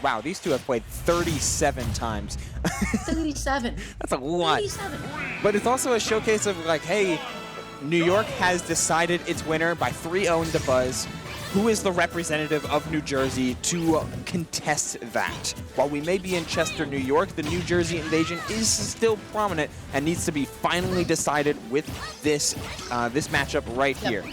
Wow, these two have played 37 times. 37. That's a lot. 37. But it's also a showcase of like, hey, New York has decided its winner by 3-0 in the Buzz. Who is the representative of New Jersey to contest that? While we may be in Chester, New York, the New Jersey invasion is still prominent and needs to be finally decided with this this matchup right here.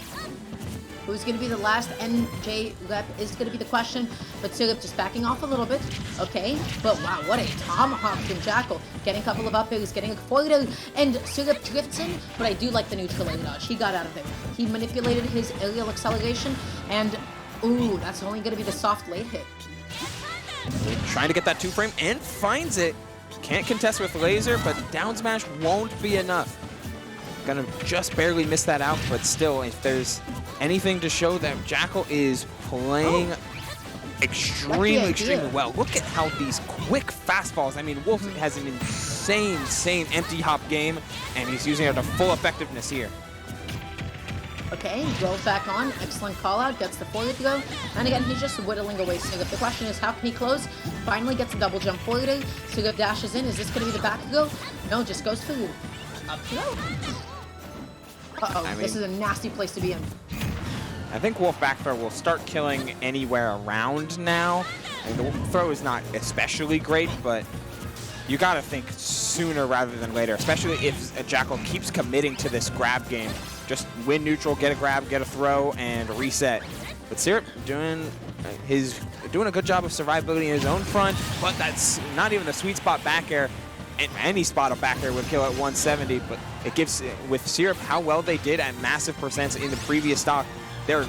Who's going to be the last NJ rep is going to be the question, but Syrup just backing off a little bit. Okay, but wow, what a tomahawk from Jakal. Getting a couple of up airs, getting a forward, and Syrup drifts in, but I do like the neutral air dodge. He got out of there. He manipulated his aerial acceleration, and ooh, that's only going to be the soft late hit. Trying to get that 2-frame and finds it. Can't contest with laser, but down smash won't be enough. Gonna just barely miss that out, but still, if there's anything to show that Jakal is playing extremely well. Look at how these quick fastballs, I mean, Wolf has an insane empty hop game, and he's using it to full effectiveness here. Okay, rolls back on, excellent call out, gets the forward throw, and again, he's just whittling away Syrup. The question is, how can he close? Finally gets a double jump forward, Syrup dashes in, is this gonna be the back throw? No, just goes for the up throw. Uh-oh, this is a nasty place to be in. I think Wolf back throw will start killing anywhere around now. I mean, the throw is not especially great, but you gotta think sooner rather than later, especially if Jakal keeps committing to this grab game. Just win neutral, get a grab, get a throw, and reset. But Syrup doing a good job of survivability in his own front, but that's not even the sweet spot back air. Any spot of back air would kill at 170, but it gives, with Syrup, how well they did at massive percents in the previous stock. They're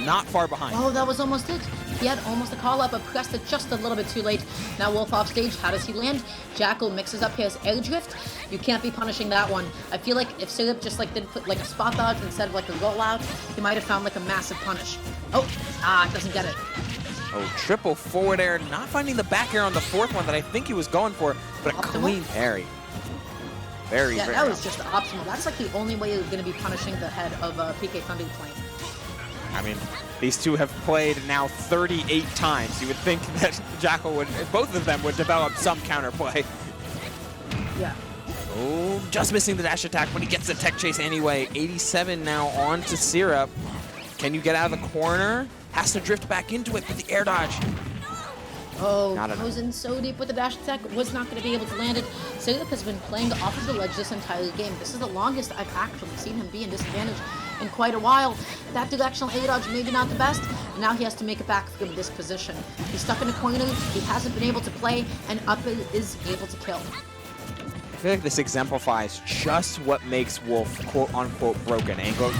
not far behind. Oh, that was almost it. He had almost a call up, but pressed it just a little bit too late. Now Wolf off stage. How does he land? Jakal mixes up his air drift. You can't be punishing that one. I feel like if Syrup just like did put like a spot dodge instead of like a rollout, he might have found like a massive punish. Oh, doesn't get it. Oh, triple forward air, not finding the back air on the fourth one that I think he was going for, but a clean parry. Very that was just optimal. That's like the only way you're going to be punishing the head of PK Thunder playing. I mean, these two have played now 38 times. You would think that Jakal would, both of them would develop some counterplay. Yeah. Oh, just missing the dash attack, but he gets the tech chase anyway. 87 now on to Syrup. Can you get out of the corner? Has to drift back into it with the air dodge. Oh, goes in so deep with the dash attack, was not going to be able to land it. Syrup has been playing off of the ledge this entire game. This is the longest I've actually seen him be in disadvantage in quite a while. That directional air dodge maybe not the best, and now he has to make it back from this position. He's stuck in a corner, he hasn't been able to play, and up is able to kill. I feel like this exemplifies just what makes Wolf quote-unquote broken. Angle,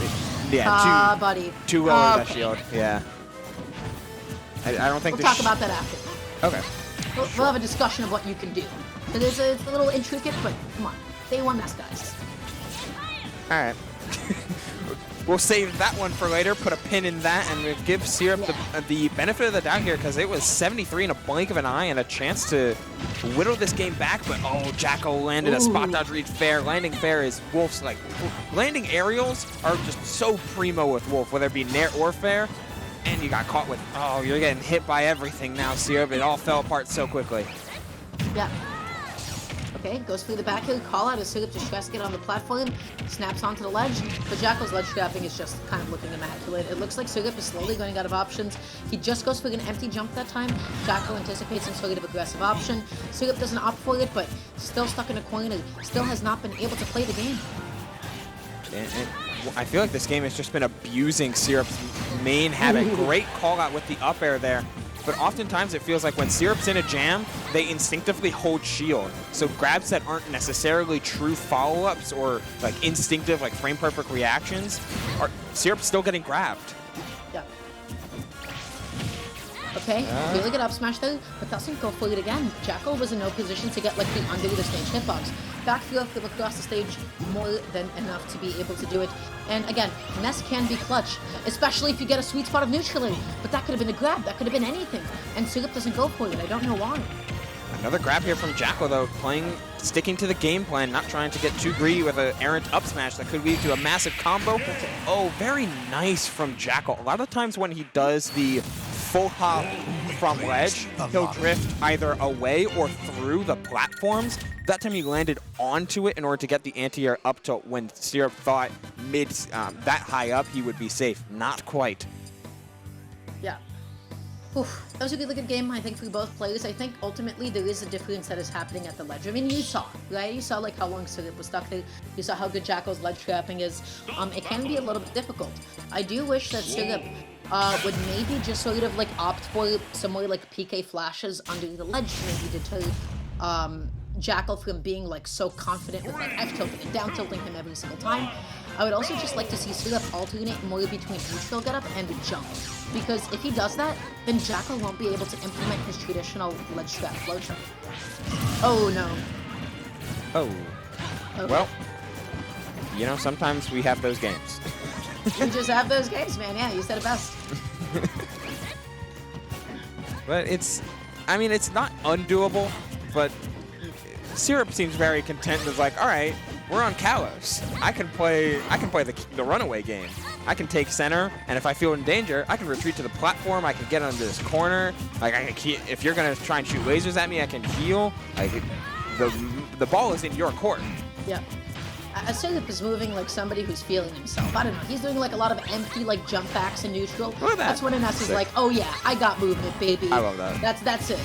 yeah, buddy. Too low that shield, yeah. I don't think we'll talk about that after. Okay. We'll have a discussion of what you can do. It's a little intricate, but come on. Day one Ness, guys. All right. We'll save that one for later, put a pin in that, and we'll give Syrup the benefit of the doubt here, because it was 73 in a blink of an eye and a chance to whittle this game back, but Jakal landed a spot dodge read fair. Landing fair is Wolf's, like, landing aerials are just so primo with Wolf, whether it be nair or fair. And you got caught with, you're getting hit by everything now, Syrup. It all fell apart so quickly. Yeah. Okay, goes through the back hill, call out as Syrup just tries to get on the platform, snaps onto the ledge, but Jakal's ledge trapping is just kind of looking immaculate. It looks like Syrup is slowly going out of options. He just goes for an empty jump that time. Jakal anticipates some sort of aggressive option. Syrup doesn't opt for it, but still stuck in a corner, still has not been able to play the game. And I feel like this game has just been abusing Syrup's main habit. Great call out with the up air there. But oftentimes it feels like when Syrup's in a jam, they instinctively hold shield. So grabs that aren't necessarily true follow-ups or like instinctive, like frame perfect reactions, Syrup's still getting grabbed. Yeah. Okay, really good up smash though, but doesn't go for it again. Jakal was in no position to get like the under the stage hitbox. Back throw across the stage more than enough to be able to do it. And again, Ness can be clutch, especially if you get a sweet spot of neutral. But that could have been a grab, that could have been anything. And Syrup doesn't go for it, I don't know why. Another grab here from Jakal though, sticking to the game plan, not trying to get too greedy with an errant up smash that could lead to a massive combo. Oh, very nice from Jakal. A lot of times when he does the full hop from ledge, he'll drift either away or through the platforms. That time he landed onto it in order to get the anti-air up to when Syrup thought that high up he would be safe. Not quite. Yeah. Oof. That was a really good game, I think, for both players. I think ultimately there is a difference that is happening at the ledge. I mean, you saw, right? You saw like how long Syrup was stuck there. You saw how good Jakal's ledge trapping is. It can be a little bit difficult. I do wish that Syrup would maybe just sort of like opt for some more like PK flashes under the ledge to maybe deter Jakal from being like so confident with like F tilting and down tilting him every single time. I would also just like to see Syrup alternate more between neutral getup and jump. Because if he does that, then Jakal won't be able to implement his traditional ledge trap flow chart. Oh no. Oh. Okay. Well, you know, sometimes we have those games. You just have those games, man. Yeah, you said it best. But it's, I mean, it's not undoable, but Syrup seems very content. It's like, all right, we're on Kalos. I can play the runaway game. I can take center, and if I feel in danger, I can retreat to the platform. I can get under this corner. Like, if you're gonna try and shoot lasers at me, I can heal. Like, the ball is in your court. Yeah. Syrup is moving like somebody who's feeling himself. I don't know. He's doing like a lot of empty like jump backs in neutral. Look at that. That's when Ness is like, oh yeah, I got movement, baby. I love that. That's it.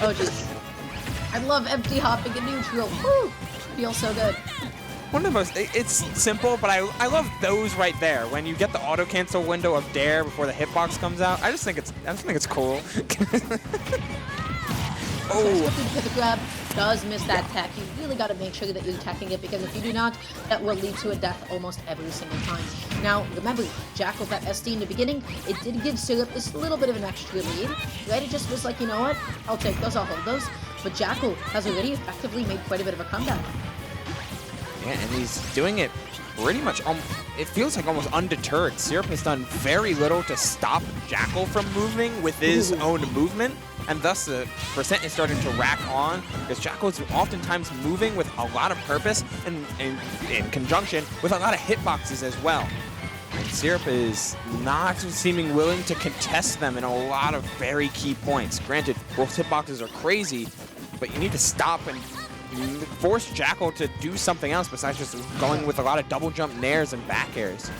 Oh jeez. I love empty hopping in neutral. Woo! Feels so good. One of the most, it's simple, but I love those right there. When you get the auto cancel window of dare before the hitbox comes out, I just think it's cool. Oh. The grab does miss that tech. You really got to make sure that you're attacking it, because if you do not, that will lead to a death almost every single time. Now, remember, Jakal got SD in the beginning. It did give Syrup this little bit of an extra lead, right? It just was like, you know what? I'll take those, I'll hold those. But Jakal has already effectively made quite a bit of a comeback. Yeah, and he's doing it pretty much, it feels like almost undeterred. Syrup has done very little to stop Jakal from moving with his own movement, and thus the percent is starting to rack on, because Jakal is oftentimes moving with a lot of purpose and in conjunction with a lot of hitboxes as well. And Syrup is not seeming willing to contest them in a lot of very key points. Granted, both hitboxes are crazy, but you need to stop and force Jakal to do something else besides just going with a lot of double jump nairs and back airs.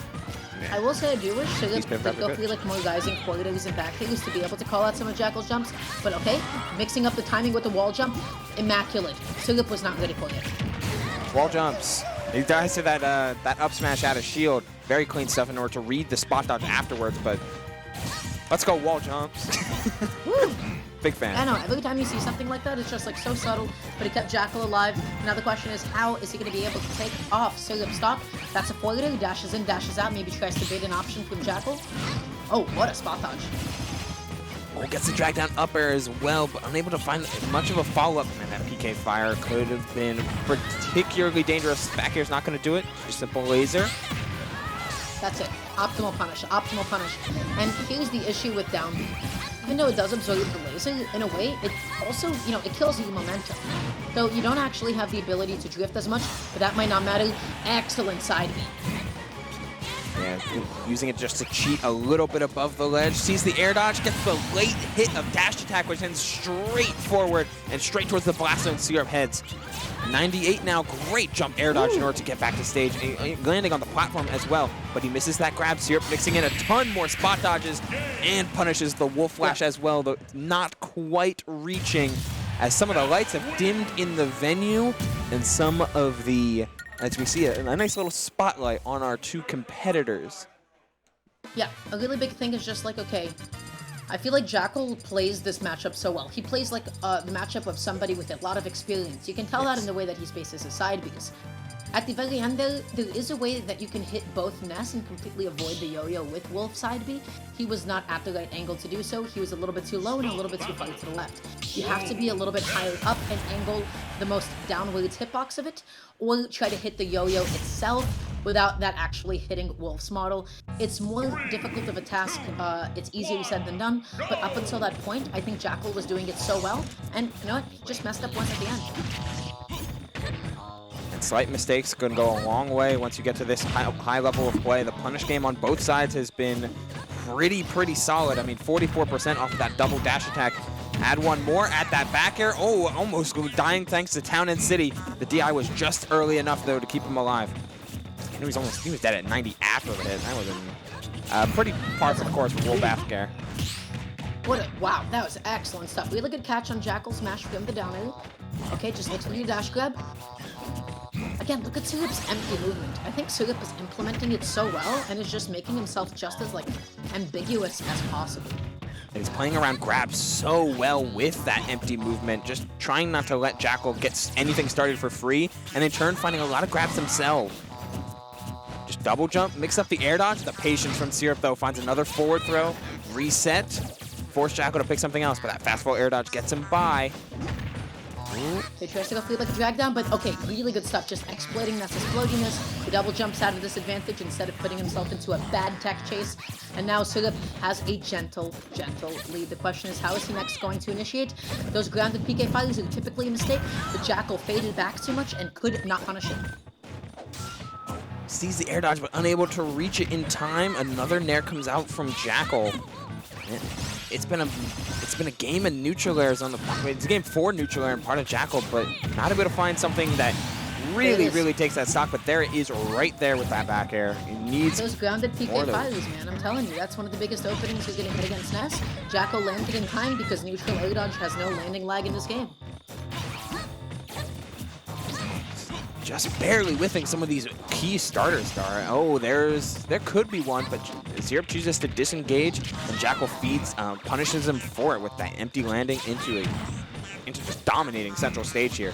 I will say I do wish Syrup would go through like more rising corridors and back airs to be able to call out some of Jakal's jumps. But okay, mixing up the timing with the wall jump, immaculate. Syrup was not ready for it. Wall jumps. He dies to that up smash out of shield. Very clean stuff in order to read the spot dodge afterwards, but let's go wall jumps. Woo! Big fan. I know, every time you see something like that, it's just like so subtle, but it kept Jakal alive. Now the question is, how is he going to be able to take off Syrup's stock? That's a forwarder who dashes in, dashes out, maybe tries to bait an option from Jakal. Oh, what a spot dodge. Oh, gets the drag down up air as well, but unable to find much of a follow-up. And that PK fire could have been particularly dangerous. Back air's not going to do it. Just simple laser. That's it. Optimal punish. Optimal punish. And here's the issue with down B. Even though it does absorb the laser, in a way, it also, you know, it kills your momentum. So you don't actually have the ability to drift as much, but that might not matter. Excellent side B. Yeah, using it just to cheat a little bit above the ledge. Sees the air dodge, gets the late hit of dash attack, which ends straight forward and straight towards the blast zone. Syrup heads. 98 now, great jump air dodge in order to get back to stage, landing on the platform as well, but he misses that grab. Syrup mixing in a ton more spot dodges and punishes the wolf flash as well, though not quite reaching, as some of the lights have dimmed in the venue, and some of the, as we see a nice little spotlight on our two competitors. Yeah, a really big thing is just like, okay, I feel like Jakal plays this matchup so well. He plays like the matchup of somebody with a lot of experience. You can tell that in the way that he spaces his side Bs. At the very end there is a way that you can hit both Ness and completely avoid the yo-yo with Wolf side B. He was not at the right angle to do so. He was a little bit too low and a little bit too far to the left. You have to be a little bit higher up and angle the most downwards hitbox of it, or try to hit the yo-yo itself without that actually hitting Wolf's model. It's more difficult of a task, it's easier said than done, but up until that point, I think Jakal was doing it so well, and you know what, he just messed up once at the end. And slight mistakes can go a long way once you get to this high level of play. The punish game on both sides has been pretty solid. I mean, 44% off of that double dash attack. Add one more at that back air. Oh, almost dying thanks to Town and City. The DI was just early enough, though, to keep him alive. And he was dead at 90 after the hit. That was a pretty par for the course for Wolf back air. Wow, that was excellent stuff. Really good catch on Jakal's smash from the down air. Okay, just looks for your dash grab. Again, look at Sugip's empty movement. I think Sugip is implementing it so well and is just making himself just as, like, ambiguous as possible. And he's playing around grabs so well with that empty movement, just trying not to let Jakal get anything started for free, and in turn finding a lot of grabs himself. Just double jump, mix up the air dodge. The patience from Syrup, though, finds another forward throw, reset, force Jakal to pick something else, but that fastball air dodge gets him by. He tries to go for like a drag down, but okay, really good stuff. Just exploiting Ness's floatiness. He double jumps out of disadvantage instead of putting himself into a bad tech chase. And now Sugip has a gentle lead. The question is, how is he next going to initiate? Those grounded PK filings are typically a mistake, but Jakal faded back too much and could not punish it. Sees the air dodge, but unable to reach it in time. Another nair comes out from Jakal. It's been a game of neutral airs on the. It's a game for neutral air and part of Jakal, but not able to find something that really takes that stock. But there it is, right there with that back air. It needs those grounded PK filings, man. I'm telling you, that's one of the biggest openings you're getting hit against Ness. Jakal landed in time because neutral air dodge has no landing lag in this game. Just barely whiffing some of these key starters. Oh, there could be one, but Syrup chooses to disengage, and Jakal feeds, punishes him for it with that empty landing into just dominating central stage here.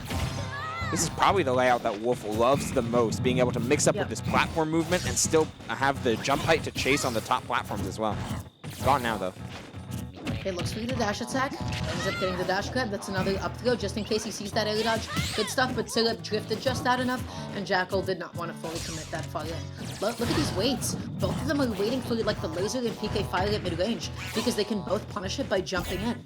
This is probably the layout that Wolf loves the most, being able to mix up with this platform movement and still have the jump height to chase on the top platforms as well. Gone now, though. Okay, looks for the dash attack. Ends up getting the dash grab. That's another up throw just in case he sees that air dodge. Good stuff, but Syrup drifted just out enough, and Jakal did not want to fully commit that far in. Look at these waits. Both of them are waiting for like the laser and PK fire at mid-range because they can both punish it by jumping in.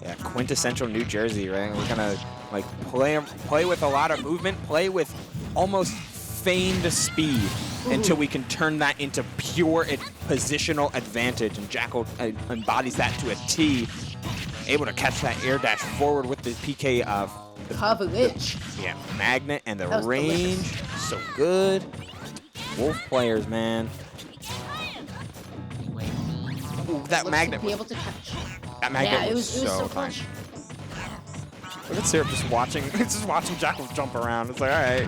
Yeah, quintessential New Jersey, right? We're gonna like play with a lot of movement, play with almost feigned speed until we can turn that into pure positional advantage, and Jakal embodies that to a T, able to catch that air dash forward with the PK coverage. Yeah, magnet and the range, delicious. So good. Wolf players, man. Ooh, that magnet. To be able to catch. That magnet it was so fun. Look at Syrup just watching Jakal jump around. It's like, all right.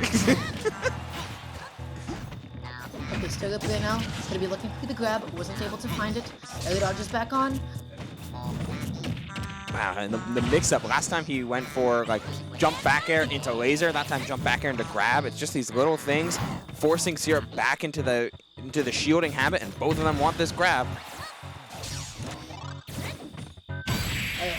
Okay, still up there now. He's gonna be looking for the grab, wasn't able to find it. Air dodge is back on. Wow, and the mix-up, last time he went for like jump back air into laser, that time jump back air into grab. It's just these little things forcing Syrup back into the shielding habit, and both of them want this grab.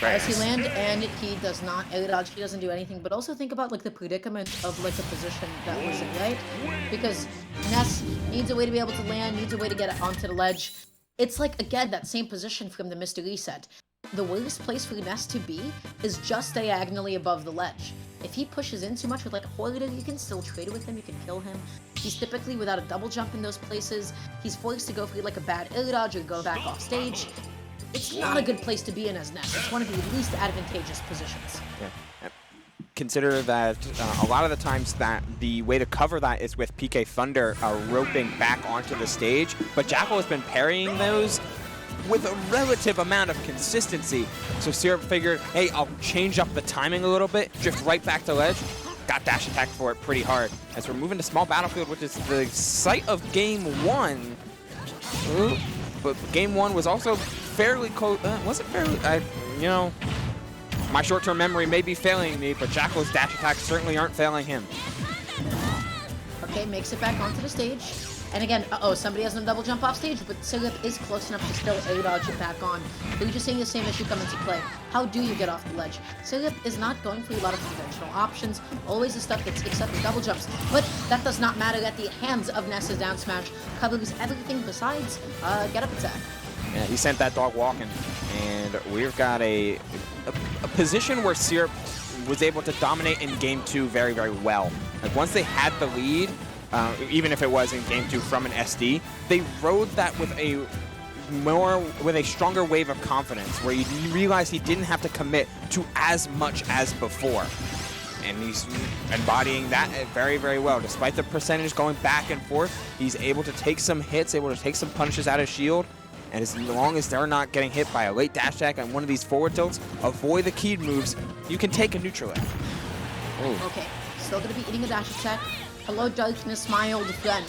As he land, and he does not air dodge, he doesn't do anything, but also think about like the predicament of like the position that was in, right? Because Ness needs a way to be able to land, needs a way to get it onto the ledge. It's like, again, that same position from the Mr. Reset. The worst place for Ness to be is just diagonally above the ledge. If he pushes in too much with like a Hoider, you can still trade with him, you can kill him. He's typically without a double jump in those places. He's forced to go for like a bad air dodge or go back off stage. It's not a good place to be in as Ness. It's one of the least advantageous positions. Yeah. Consider that a lot of the times that the way to cover that is with PK Thunder roping back onto the stage, but Jakal has been parrying those with a relative amount of consistency. So Syrup figured, hey, I'll change up the timing a little bit, drift right back to ledge, got dash attack for it pretty hard. As we're moving to small battlefield, which is the site of game one. Ooh, but game one was also fairly close. Was it fairly? You know, my short-term memory may be failing me, but Jakal's dash attacks certainly aren't failing him. Okay, makes it back onto the stage. And again, somebody has no double jump off stage, but Syrup is close enough to still air dodge it back on. We're just seeing the same issue come into play. How do you get off the ledge? Syrup is not going for a lot of conventional options, always the stuff that's except for double jumps, but that does not matter at the hands of Ness's down smash. Covers everything besides get up attack. Yeah, he sent that dog walking, and we've got a position where Syrup was able to dominate in game two very, very well. Like once they had the lead, even if it was in game two from an SD, they rode that with a more with a stronger wave of confidence, where you realize he didn't have to commit to as much as before. And he's embodying that very, very well. Despite the percentage going back and forth, he's able to take some hits, able to take some punishes out of shield. And as long as they're not getting hit by a late dash attack on one of these forward tilts, avoid the keyed moves, you can take a neutral air. Okay, still going to be eating a dash attack. Hello, darkness, my old friend.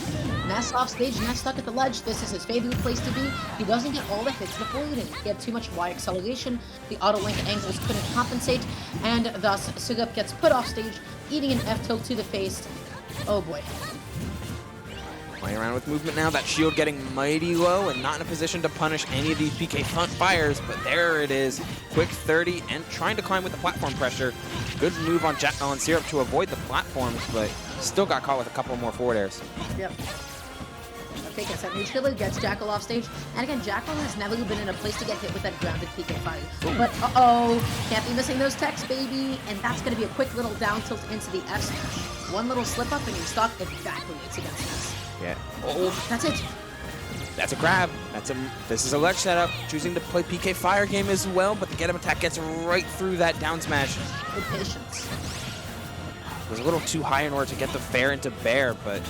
Ness off stage, Ness stuck at the ledge. This is his favorite place to be. He doesn't get all the hits before hitting. He had too much Y acceleration. The auto-link angles couldn't compensate, and thus Sugup gets put off stage, eating an F-tilt to the face. Oh boy. Playing around with movement now. That shield getting mighty low and not in a position to punish any of these PK front fires, but there it is. Quick 30 and trying to climb with the platform pressure. Good move on Jakal and Syrup to avoid the platforms, but still got caught with a couple more forward airs. Yep. Okay, gets that neutral, gets Jakal off stage. And again, Jakal has never been in a place to get hit with that grounded PK fire. But can't be missing those techs, baby. And that's going to be a quick little down tilt into the F smash. One little slip up and you're stuck evacuates against Ness. Yeah. That's it. That's a grab. This is a ledge setup. Choosing to play PK fire game as well, but the get him attack gets right through that down smash. Good patience. It was a little too high in order to get the fair into bear, but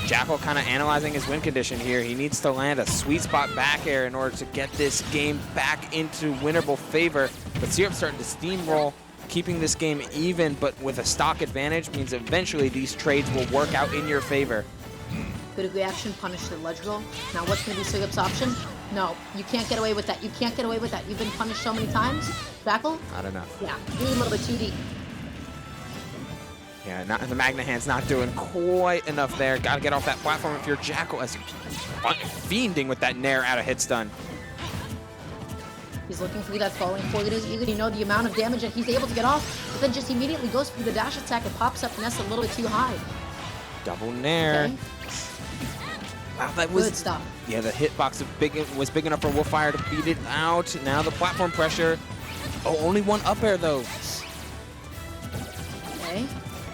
Jakal kind of analyzing his win condition here. He needs to land a sweet spot back air in order to get this game back into winnable favor. But Syrup's starting to steamroll, keeping this game even, but with a stock advantage means eventually these trades will work out in your favor. Good reaction, punish the ledge roll. Now what's going to be Sugup's option? No, you can't get away with that. You can't get away with that. You've been punished so many times. Jakal? I don't know. Yeah, really a little bit too deep. Yeah, the Magna Hand's not doing quite enough there. Got to get off that platform if you're Jakal, as fiending with that Nair out of hit stun. He's looking for that falling forward. You know the amount of damage that he's able to get off, but then just immediately goes for the dash attack and pops up Ness a little bit too high. Double Nair. Okay. Wow, that was good stuff. Yeah, the hitbox was big enough for Wolfire to beat it out. Now the platform pressure. Oh, only one up air though. Okay.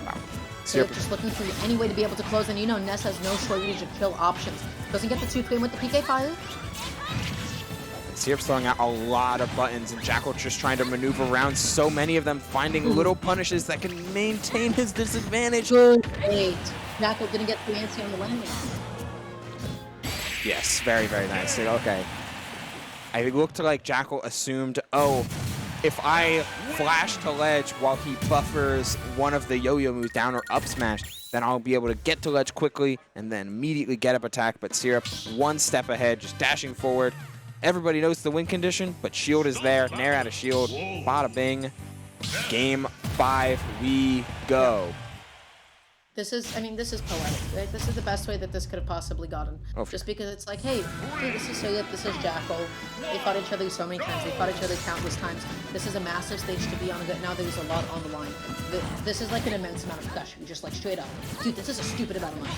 Wow. Syrup just looking for any way to be able to close, and you know Ness has no shortage of kill options. Doesn't get the 2-frame with the PK fire. Syrup's throwing out a lot of buttons, and Jakal just trying to maneuver around so many of them, finding little punishes that can maintain his disadvantage. Great. Jakal didn't get too antsy on the landing. Yes, very, very nice. Okay. I looked like Jakal assumed, oh, if I flash to ledge while he buffers one of the yo-yo moves down or up smash, then I'll be able to get to ledge quickly and then immediately get up attack. But Syrup, one step ahead, just dashing forward. Everybody knows the win condition, but shield is there. Nair out of shield. Bada bing. Game 5, we go. This is poetic, right? This is the best way that this could have possibly gotten. Just because it's like, hey, this is Syrup, this is Jakal. They fought each other so many times. They fought each other countless times. This is a massive stage to be on. Now there's a lot on the line. This is like an immense amount of pressure. Just like straight up. Dude, this is a stupid amount of money.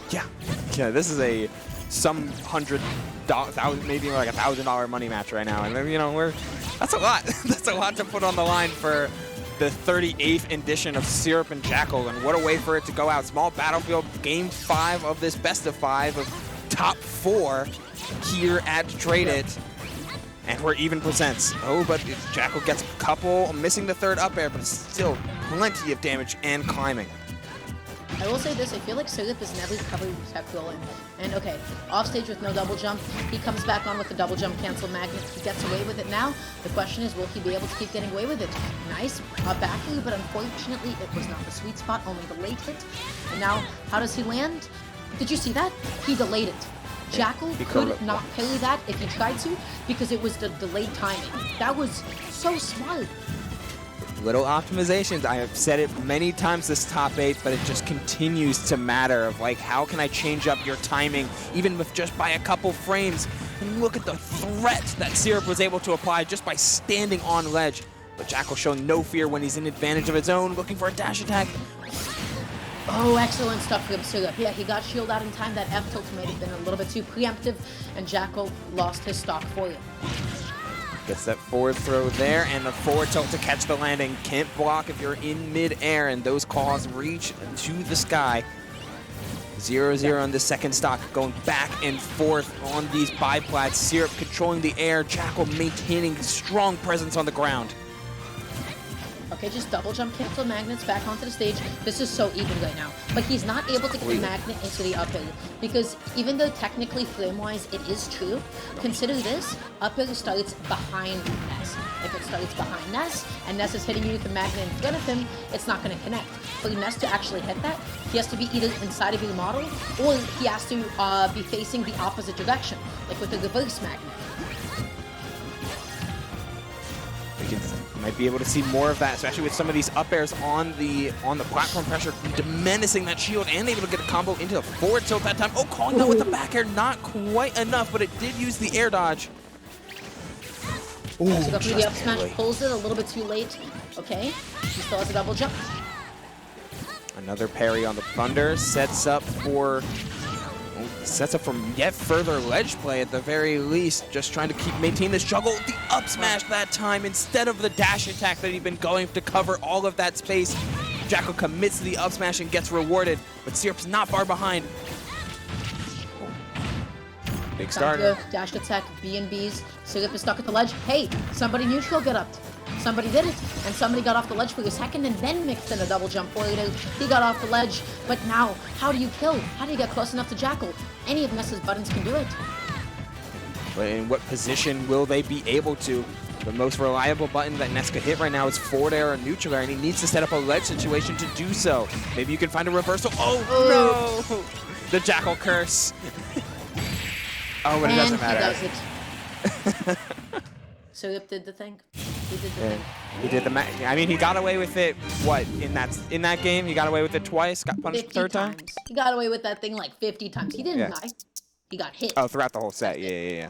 Yeah, this is a some $100,000, maybe like $1,000 money match right now. And then, you know, that's a lot. That's a lot to put on the line for the 38th edition of Syrup and Jakal, and what a way for it to go out. Small battlefield, game 5 of this best of 5 of top 4 here at TradeIT. And we're even percents. Oh, but Jakal gets a couple, missing the third up air, but still plenty of damage and climbing. I will say this, I feel like Syrup is never recovered with tech rolling. And okay, off stage with no double jump, he comes back on with the double jump cancel magnet. He gets away with it now. The question is, will he be able to keep getting away with it? Nice back through, but unfortunately it was not the sweet spot, only the late hit. And now, how does he land? Did you see that? He delayed it. Jakal could not parry that if he tried to, because it was the delayed timing. That was so smart. Little optimizations. I have said it many times this top 8, but it just continues to matter of like, how can I change up your timing even with just by a couple frames? And look at the threat that Syrup was able to apply just by standing on ledge. But Jakal showing no fear when he's in advantage of his own, looking for a dash attack. Oh, excellent stuff from Syrup. Yeah, he got shield out in time. That F-tilt may have been a little bit too preemptive, and Jakal lost his stock for you. Gets that forward throw there, and the forward tilt to catch the landing. Can't block if you're in mid-air, and those claws reach to the sky. 0-0 on the second stock, going back and forth on these biplats. Syrup controlling the air, Jakal maintaining strong presence on the ground. Okay, just double jump cancel magnets back onto the stage. This is so even right now. But he's not able to get the magnet into the up air because even though technically frame-wise it is true, consider this, up air starts behind Ness. If it starts behind Ness and Ness is hitting you with the magnet in front of him, it's not going to connect. For Ness to actually hit that, he has to be either inside of your model or he has to be facing the opposite direction, like with the reverse magnet. We might be able to see more of that, especially with some of these up airs on the platform pressure, menacing that shield and able to get a combo into the forward tilt that time. Oh, calling that with the back air, not quite enough, but it did use the air dodge. Ooh, so go through the up smash, pulls it a little bit too late. Okay, he still has a double jump. Another parry on the Thunder, sets up for yet further ledge play at the very least. Just trying to maintain this juggle. The up smash that time instead of the dash attack that he'd been going to cover all of that space. Jakal commits to the up smash and gets rewarded, but Syrup's not far behind. Big starter. Dash attack, B&Bs. Syrup is stuck at the ledge. Hey, somebody neutral get up. Somebody did it, and somebody got off the ledge for a second and then mixed in a double jump for it. He got off the ledge, but now, how do you kill? How do you get close enough to Jakal? Any of Ness's buttons can do it. But in what position will they be able to? The most reliable button that Ness could hit right now is forward air or neutral air, and he needs to set up a ledge situation to do so. Maybe you can find a reversal. Oh, no! The Jakal curse. Oh, but it doesn't matter. He does it. Syrup did the thing. He did the thing. He did the I mean, he got away with it, what, in that game? He got away with it twice? Got punished the third time? He got away with that thing like 50 times. He didn't die. He got hit. Oh, throughout the whole set. Yeah.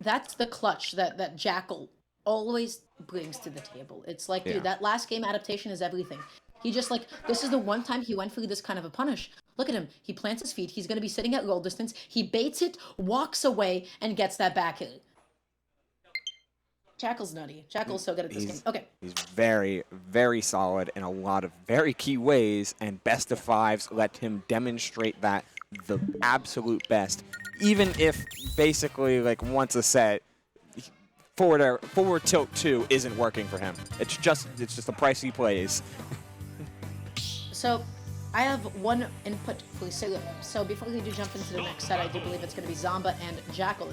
That's the clutch that Jakal always brings to the table. It's like, dude, that last game adaptation is everything. He just like, this is the one time he went for this kind of a punish. Look at him. He plants his feet. He's going to be sitting at roll distance. He baits it, walks away, and gets that back hit. Jakal's nutty. Jakal's so good at this game. Okay. He's very, very solid in a lot of very key ways, and best of fives let him demonstrate that the absolute best. Even if basically, like, once a set, forward tilt 2 isn't working for him. It's just the price he plays. So, I have one input for Syrup. So before we do jump into the next set, I do believe it's going to be Zomba and Jakal.